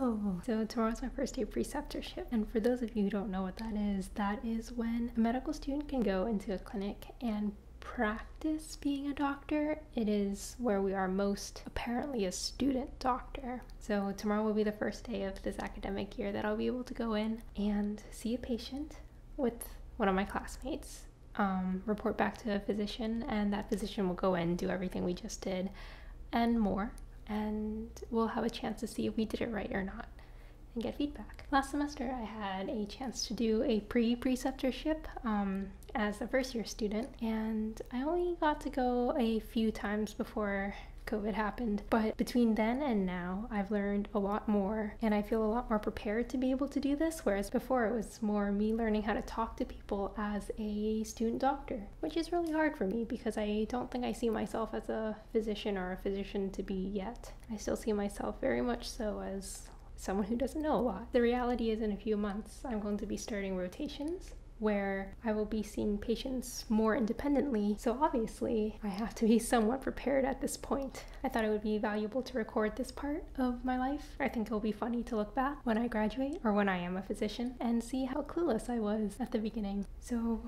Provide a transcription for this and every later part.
Hello! So tomorrow's my first day of preceptorship, and for those of you who don't know what that is when a medical student can go into a clinic and practice being a doctor. It is where we are most apparently a student doctor. So tomorrow will be the first day of this academic year that I'll be able to go in and see a patient with one of my classmates, report back to a physician, and that physician will go in and do everything we just did and more. And we'll have a chance to see if we did it right or not and get feedback. Last semester I had a chance to do a preceptorship as a first year student, and I only got to go a few times before COVID happened, but between then and now I've learned a lot more and I feel a lot more prepared to be able to do this, whereas before it was more me learning how to talk to people as a student doctor, which is really hard for me because I don't think I see myself as a physician or a physician to be yet. I still see myself very much so as someone who doesn't know a lot. The reality is in a few months I'm going to be starting rotations where I will be seeing patients more independently, so obviously I have to be somewhat prepared at this point. I thought it would be valuable to record this part of my life. I think it'll be funny to look back when I graduate or when I am a physician and see how clueless I was at the beginning. So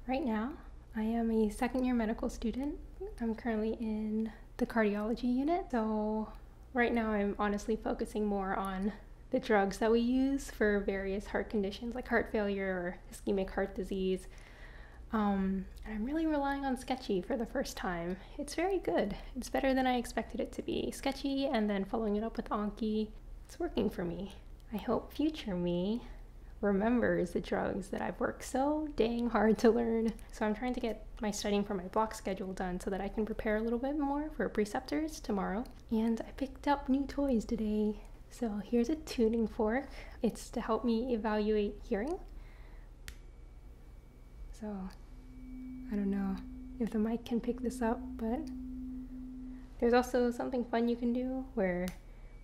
right now I am a second year medical student. I'm currently in the cardiology unit, so right now I'm honestly focusing more on the drugs that we use for various heart conditions like heart failure or ischemic heart disease. And I'm really relying on Sketchy for the first time. It's very good. It's better than I expected it to be. Sketchy and then following it up with Anki. It's working for me. I hope future me remembers the drugs that I've worked so dang hard to learn. So I'm trying to get my studying for my block schedule done so that I can prepare a little bit more for preceptors tomorrow. And I picked up new toys today. So here's a tuning fork. It's to help me evaluate hearing. So I don't know if the mic can pick this up, but there's also something fun you can do where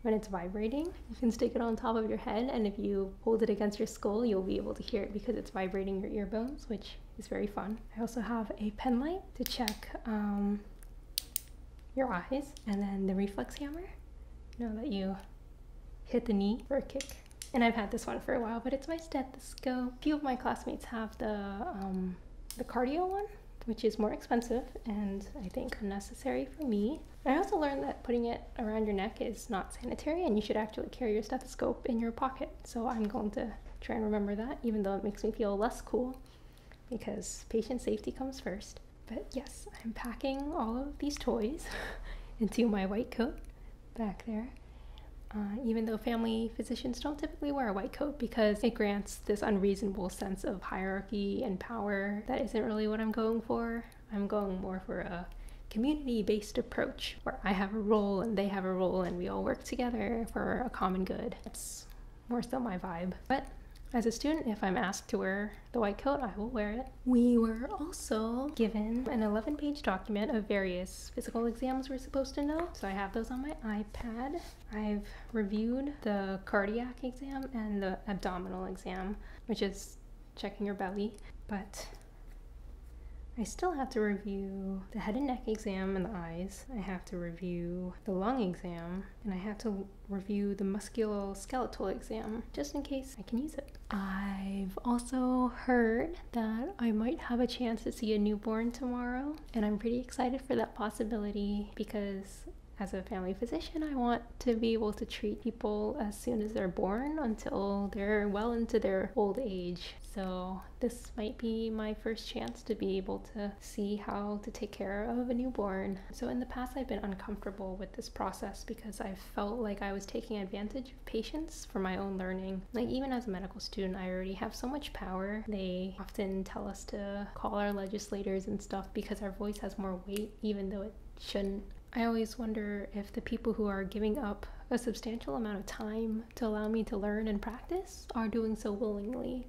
when it's vibrating, you can stick it on top of your head, and if you hold it against your skull, you'll be able to hear it because it's vibrating your ear bones, which is very fun. I also have a pen light to check your eyes, and then the reflex hammer. You know that you hit the knee for a kick. And I've had this one for a while, but it's my stethoscope. A few of my classmates have the cardio one, which is more expensive and I think unnecessary for me. I also learned that putting it around your neck is not sanitary and you should actually carry your stethoscope in your pocket. So I'm going to try and remember that, even though it makes me feel less cool because patient safety comes first. But yes, I'm packing all of these toys into my white coat back there. Even though family physicians don't typically wear a white coat because it grants this unreasonable sense of hierarchy and power that isn't really what I'm going for. I'm going more for a community-based approach where I have a role and they have a role and we all work together for a common good. That's more so my vibe. But as a student, if I'm asked to wear the white coat, I will wear it. We were also given an 11-page document of various physical exams we're supposed to know. So I have those on my iPad. I've reviewed the cardiac exam and the abdominal exam, which is checking your belly, but I still have to review the head and neck exam and the eyes. I have to review the lung exam, and I have to review the musculoskeletal exam, just in case I can use it. I've also heard that I might have a chance to see a newborn tomorrow, and I'm pretty excited for that possibility because as a family physician, I want to be able to treat people as soon as they're born until they're well into their old age. So this might be my first chance to be able to see how to take care of a newborn. So in the past, I've been uncomfortable with this process because I felt like I was taking advantage of patients for my own learning. Like even as a medical student, I already have so much power. They often tell us to call our legislators and stuff because our voice has more weight, even though it shouldn't. I always wonder if the people who are giving up a substantial amount of time to allow me to learn and practice are doing so willingly,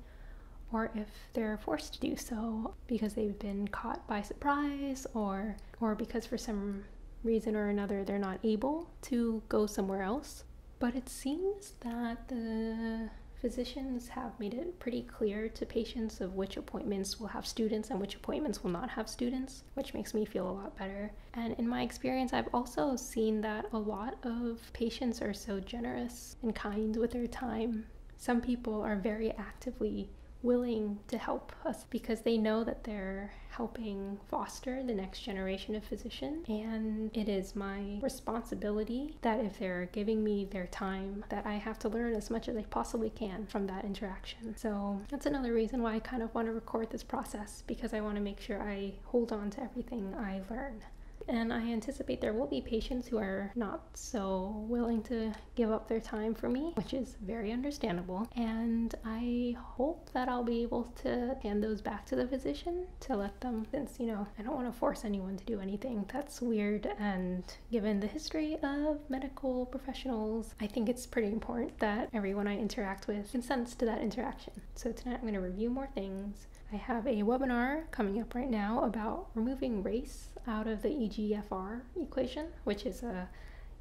or if they're forced to do so because they've been caught by surprise or because for some reason or another they're not able to go somewhere else. But it seems that the physicians have made it pretty clear to patients of which appointments will have students and which appointments will not have students, which makes me feel a lot better. And in my experience, I've also seen that a lot of patients are so generous and kind with their time. Some people are very actively willing to help us because they know that they're helping foster the next generation of physicians, and it is my responsibility that if they're giving me their time, that I have to learn as much as I possibly can from that interaction. So that's another reason why I kind of want to record this process, because I want to make sure I hold on to everything I learn. And I anticipate there will be patients who are not so willing to give up their time for me, which is very understandable. And I hope that I'll be able to hand those back to the physician to let them, since, I don't want to force anyone to do anything that's weird. And given the history of medical professionals, I think it's pretty important that everyone I interact with consents to that interaction. So tonight I'm going to review more things. I have a webinar coming up right now about removing race out of the EGFR equation, which is a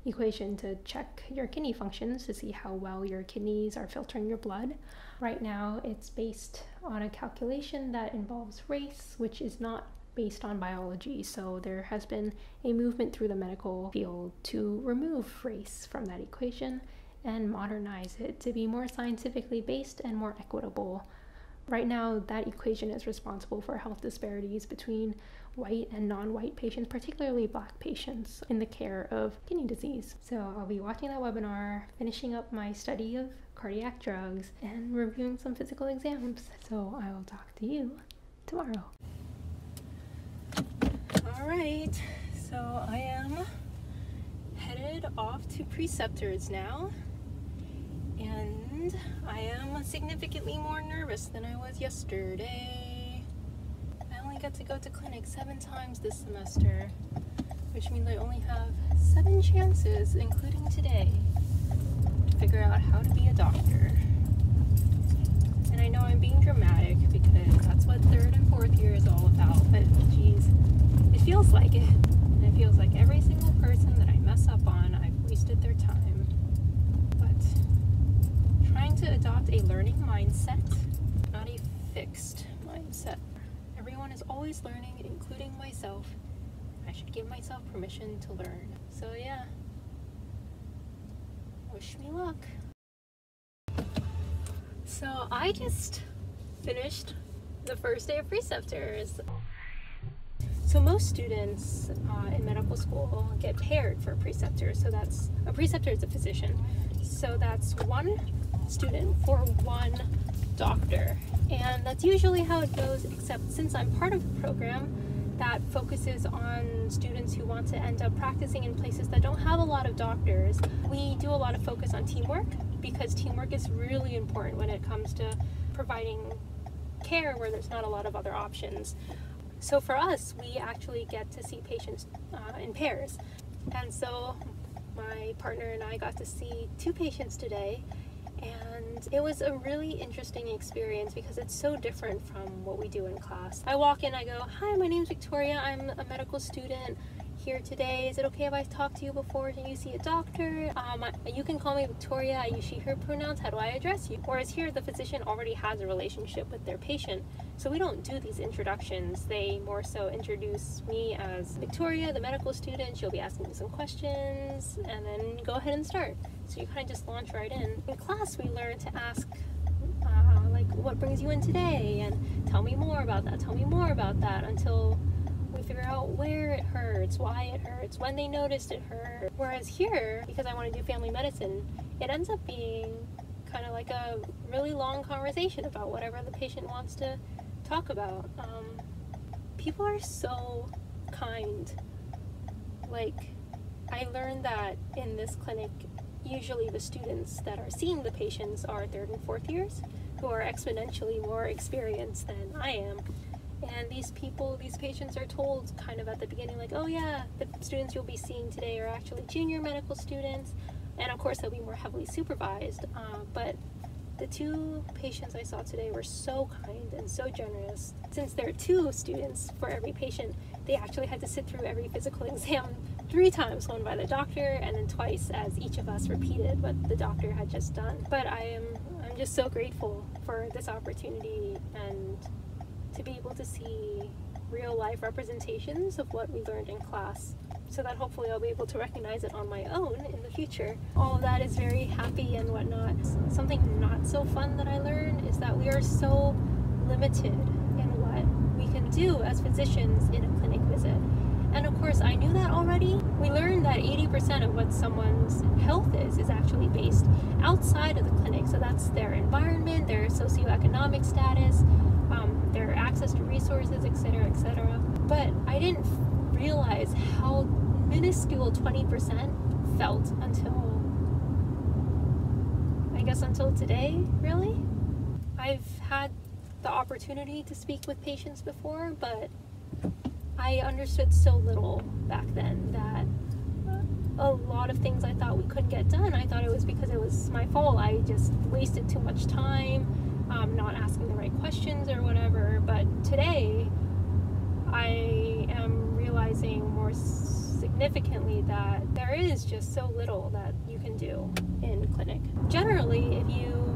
equation to check your kidney functions to see how well your kidneys are filtering your blood. Right now, it's based on a calculation that involves race, which is not based on biology. So there has been a movement through the medical field to remove race from that equation and modernize it to be more scientifically based and more equitable. Right now, that equation is responsible for health disparities between white and non-white patients, particularly Black patients, in the care of kidney disease. So I'll be watching that webinar, finishing up my study of cardiac drugs, and reviewing some physical exams. So I will talk to you tomorrow. All right, so I am headed off to preceptors now. And I am significantly more nervous than I was yesterday. I only got to go to clinic 7 times this semester, which means I only have 7 chances, including today, to figure out how to be a doctor. And I know I'm being dramatic because that's what 3rd and 4th year is all about, but geez, it feels like it. And it feels like every single person that I mess up on, I've wasted their time. Trying to adopt a learning mindset, not a fixed mindset. Everyone is always learning, including myself. I should give myself permission to learn. So yeah, wish me luck. So I just finished the first day of preceptors. So most students in medical school get paired for a preceptor. So a preceptor is a physician. So that's 1 student for 1 doctor, and that's usually how it goes, except since I'm part of a program that focuses on students who want to end up practicing in places that don't have a lot of doctors, we do a lot of focus on teamwork, because teamwork is really important when it comes to providing care where there's not a lot of other options. So for us, we actually get to see patients in pairs, and so my partner and I got to see 2 patients today. And it was a really interesting experience because it's so different from what we do in class. I walk in, I go, "Hi, my name's Victoria. I'm a medical student here today. Is it okay if I talk to you before you see a doctor? You can call me Victoria. I use she, her pronouns. How do I address you?" Whereas here, the physician already has a relationship with their patient. So we don't do these introductions. They more so introduce me as Victoria, the medical student. She'll be asking me some questions, and then go ahead and start. So you kind of just launch right in. In class, we learn to ask, like, what brings you in today? And tell me more about that, tell me more about that, until we figure out where it hurts, why it hurts, when they noticed it hurt. Whereas here, because I want to do family medicine, it ends up being kind of like a really long conversation about whatever the patient wants to talk about. People are so kind. Like, I learned that in this clinic, usually the students that are seeing the patients are 3rd and 4th years, who are exponentially more experienced than I am. And these patients are told kind of at the beginning, like, oh yeah, the students you'll be seeing today are actually junior medical students, and of course they'll be more heavily supervised. But the 2 patients I saw today were so kind and so generous. Since there are 2 students for every patient, they actually had to sit through every physical exam 3 times, one by the doctor and then twice as each of us repeated what the doctor had just done. But I'm I'm just so grateful for this opportunity and to be able to see real life representations of what we learned in class, so that hopefully I'll be able to recognize it on my own in the future. All of that is very happy and whatnot. Something not so fun that I learned is that we are so limited in what we can do as physicians in a clinic visit. And of course, I knew that already. We learned that 80% of what someone's health is actually based outside of the clinic. So that's their environment, their socioeconomic status, their access to resources, etc., etc. But I didn't realize how minuscule 20% felt until today, really. I've had the opportunity to speak with patients before, but I understood so little back then that a lot of things I thought we couldn't get done, I thought it was because it was my fault. I just wasted too much time, not asking the right questions or whatever. But today, I am realizing more significantly that there is just so little that you can do in clinic. Generally, if you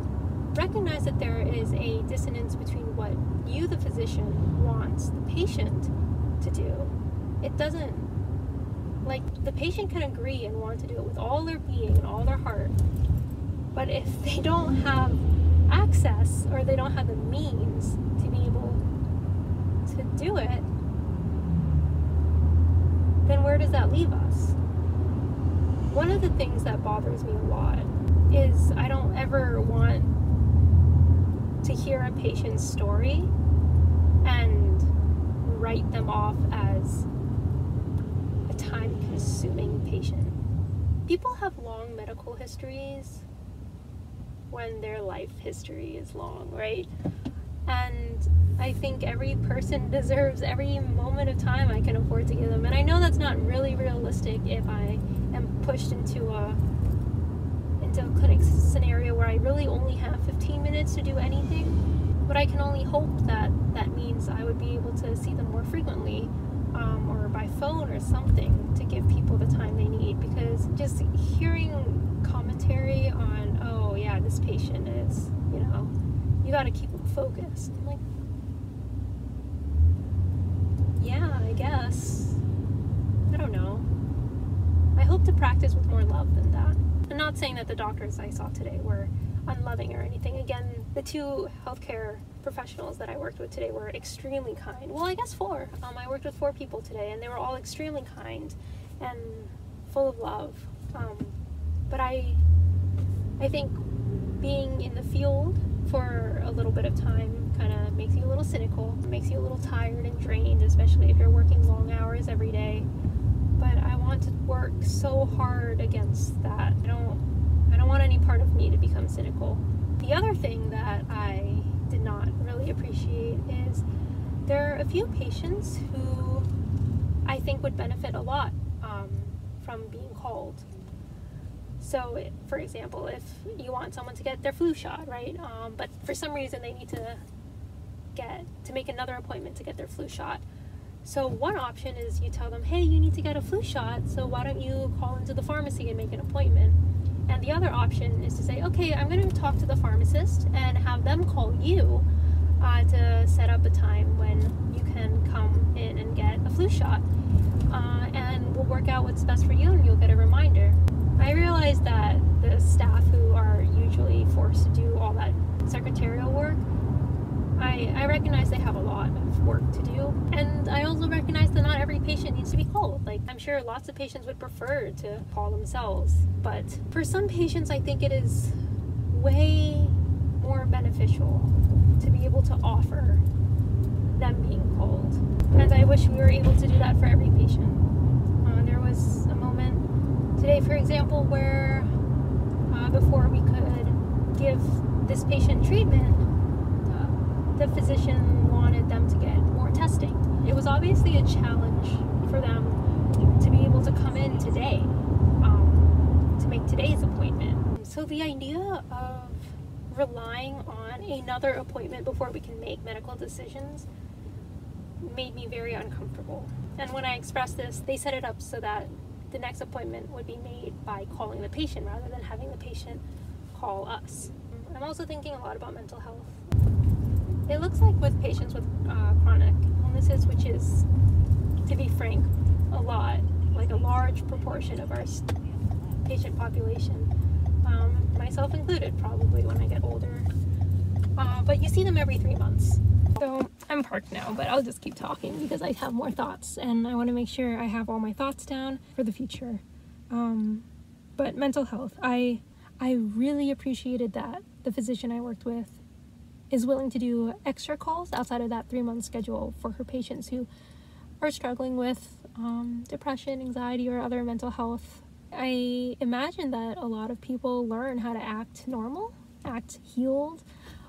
recognize that there is a dissonance between what you, the physician, wants the patient to do, it doesn't, like, the patient can agree and want to do it with all their being and all their heart, but if they don't have access or they don't have the means to be able to do it, then where does that leave us? One of the things that bothers me a lot is I don't ever want to hear a patient's story and write them off as a time-consuming patient. People have long medical histories when their life history is long, right? And I think every person deserves every moment of time I can afford to give them. And I know that's not really realistic if I am pushed into a clinic scenario where I really only have 15 minutes to do anything. But I can only hope that that means I would be able to see them more frequently, or by phone or something, to give people the time they need. Because just hearing commentary on, oh yeah, this patient is, you gotta keep them focused. I'm like, yeah, I guess. I don't know. I hope to practice with more love than that. I'm not saying that the doctors I saw today were unloving or anything. Again, the two healthcare professionals that I worked with today were extremely kind. Well, I guess 4. I worked with 4 people today, and they were all extremely kind and full of love. But I think being in the field for a little bit of time kind of makes you a little cynical, makes you a little tired and drained, especially if you're working long hours every day. But I want to work so hard against that. I don't want any part of me to become cynical. The other thing that I did not really appreciate is there are a few patients who I think would benefit a lot from being called. So, for example, if you want someone to get their flu shot, right? But for some reason they need to make another appointment to get their flu shot. So one option is you tell them, hey, you need to get a flu shot, so why don't you call into the pharmacy and make an appointment? And the other option is to say, okay, I'm going to talk to the pharmacist and have them call you to set up a time when you can come in and get a flu shot. And we'll work out what's best for you, and you'll get a reminder. I realize that the staff who are usually forced to do all that secretarial work, I recognize they have a lot of work to do, and I also recognize that not every patient needs to be called. Like, I'm sure lots of patients would prefer to call themselves, but for some patients I think it is way more beneficial to be able to offer them being called, and I wish we were able to do that for every patient. There was a moment today, for example, where before we could give this patient treatment, the physician wanted them to get more testing. It was obviously a challenge for them to be able to come in today, to make today's appointment. So the idea of relying on another appointment before we can make medical decisions made me very uncomfortable. And when I expressed this, they set it up so that the next appointment would be made by calling the patient rather than having the patient call us. I'm also thinking a lot about mental health. It looks like with patients with chronic illnesses, which is, to be frank, a lot, like a large proportion of our patient population, myself included probably when I get older, but you see them every 3 months. So I'm parked now, but I'll just keep talking because I have more thoughts and I want to make sure I have all my thoughts down for the future. But mental health, I really appreciated that the physician I worked with is willing to do extra calls outside of that 3-month schedule for her patients who are struggling with depression, anxiety, or other mental health. I imagine that a lot of people learn how to act normal, act healed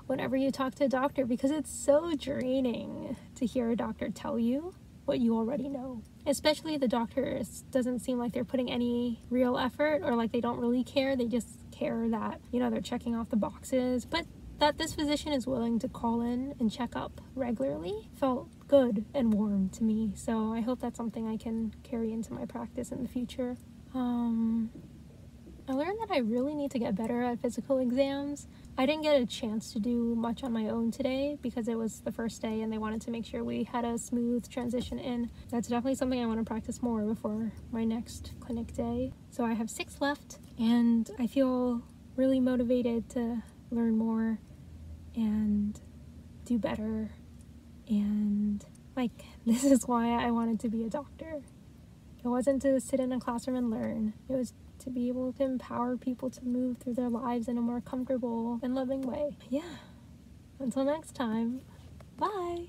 whenever you talk to a doctor, because it's so draining to hear a doctor tell you what you already know. Especially the doctors doesn't seem like they're putting any real effort, or like they don't really care. They just care that, you know, they're checking off the boxes. But that this physician is willing to call in and check up regularly felt good and warm to me. So I hope that's something I can carry into my practice in the future. I learned that I really need to get better at physical exams. I didn't get a chance to do much on my own today because it was the first day and they wanted to make sure we had a smooth transition in. That's definitely something I want to practice more before my next clinic day. So I have 6 left and I feel really motivated to learn more and do better. And like, this is why I wanted to be a doctor. It wasn't to sit in a classroom and learn. It was to be able to empower people to move through their lives in a more comfortable and loving way. Yeah. Until next time, bye.